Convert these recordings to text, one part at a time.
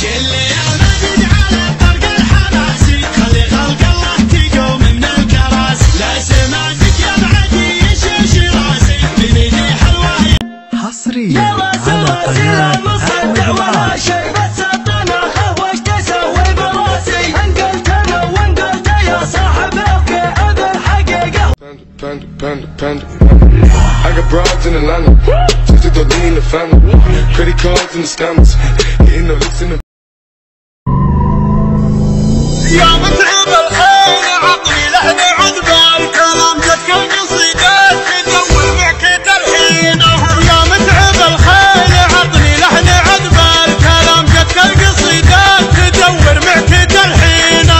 شل يا مجد على طرق الحماسي خلي خلق الله تقوم من الكراس لا سمعتك يا معدي يشيش راسي بنيدي حلوه حصريا على قناة أحمد ولا شيء بس اعطيناها وش تسوي براسي انقلت انا وانقلت يا صاحب القيعه بالحقيقه. Panda. I got broads in Atlanta, just to throw in the family. Credit cards and the scammers, getting no licks in the. يا متعب الخير عطني لحن عذبال كلام جدك القصيدات تدور معك الحين. يا متعب الخير عطني لحن عذبال كلام جدك القصيدات تدور معك الحين.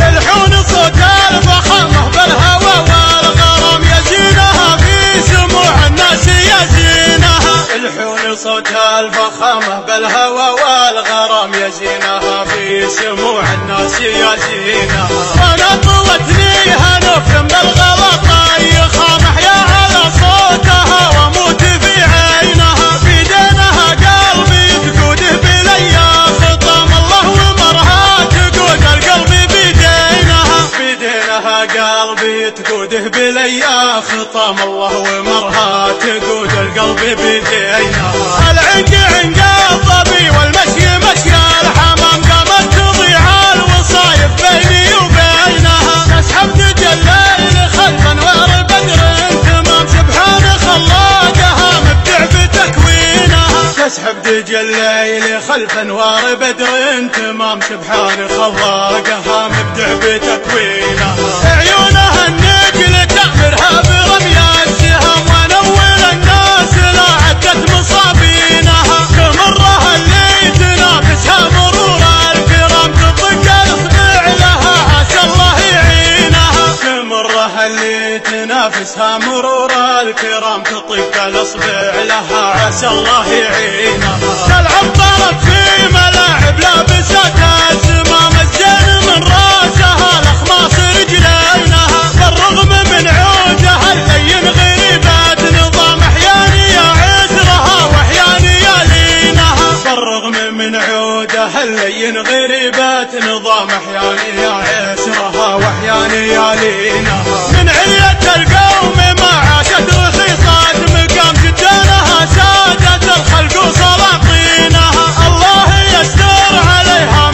الحون صوت الفخامه بالهوى والغرام يزينها في سموع الناس يزينها. الحون صوت الفخامه بالهوى والغرام يزينها في سموع الناس يزينها. وانا طوتني هنف بالغلط يخامح يا على صوتها واموت في عينها. بيدينها قلبي تقوده بليا خطام الله ومرها تقود القلب بيدينها. بيدينها قلبي تقوده بليا خطام الله ومرها تقود القلب بيدينها. العنق عنق الظبي والمشي مشي الحمام قامت تضيع الوصايف بيني وبينها. تسحب تجلي خلف انوار بدر تمام سبحان خلاقها مبدع بتكوينها. تسحب تجلي خلف انوار بدر تمام سبحان خلاقها مبدع بتكوينها. عيونها النجل تأمرها برمي السهام ونول الناس لا عدت مصابينها. تمرها اللي تنافسها مرور الكرام تطق الاصبع لها عسى الله يعينها. تمرها اللي تنافسها مرور الكرام تطق الاصبع لها عسى الله يعينها. تلعب طرف في ملاعب لابسة الزمام الزين من راسها الاخماص رجلينها. بالرغم من عودها اللين غريبات نظام احياني يا عسرها واحياني يا لينها. بالرغم من عودها اللين غريبات نظام احياني يا عسرها واحياني يا لينها. من علية القوم ما عاشت رخيصات مقام جدانها سادت الخلق وسلاطينها. الله يستر عليها.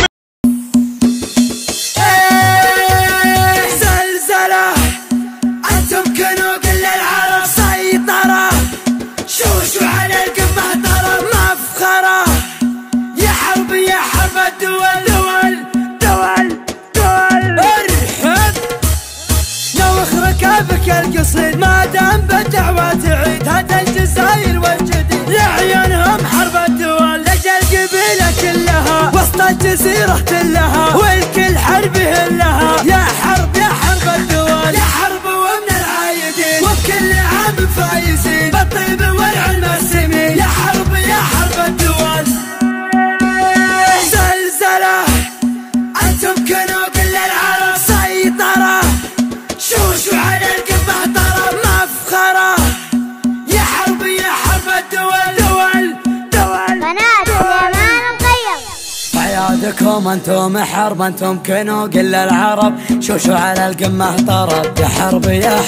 زلزلة انتم كنوا كل العرب سيطرة شوشوا على القمة ترى مفخرة. يا حرب يا حرب الدول دول دول دول ارحب نوخ ركابك القصيد ما دام بالدعوة تعيد هذا الجزائر والجديد لعيونهم حرب الدول لجل قبيلة كلها وسط الجزيرة كلها والكل حرب لها. يا حرب الدول يا حرب ومن العايدين وبكل عام فايزين بالطيب والعلم السمين. يا حرب الدول زلزلة انتم كنوا كل العرب سيطرة شوشوا على القمة ترى مفخرة. يا حرب الدول دول دول قناة سليمان القيم. عيادكم انتم حرب انتم كنوا كل العرب شوشوا على القمة طرب. يا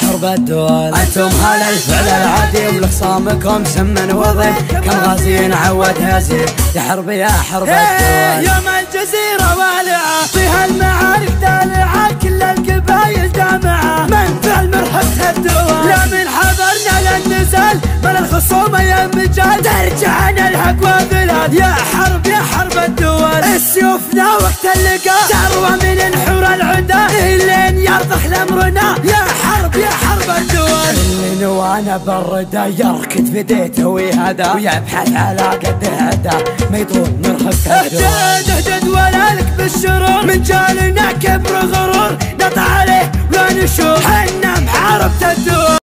حرب الدول انتم هل الفعل العادي ولخصامكم سم وضم كم غازي عود هزيل. يا حرب الدول يوم الجزيرة والعة فيها المعارك دالعة كل القبايل جامعة من فعل مرحبة الدول. لا من حضرنا للنزال من الخصومة يا مجال ترجعنا الحق وذلال. يا حرب الدول السيوفنا وقت اللقاء ثروة من نحور العدا لين يرضخ لامرنا. يا حرب الدول اللي نوانا بالردى يركض في ديته ويهدى ويبحث على قد هدى ما يطول مرحبة الدول. اهجد ولا لك بالشرور من جالنا كبر غرور نطع عليه ولا نشوف حنا محاربة الدول.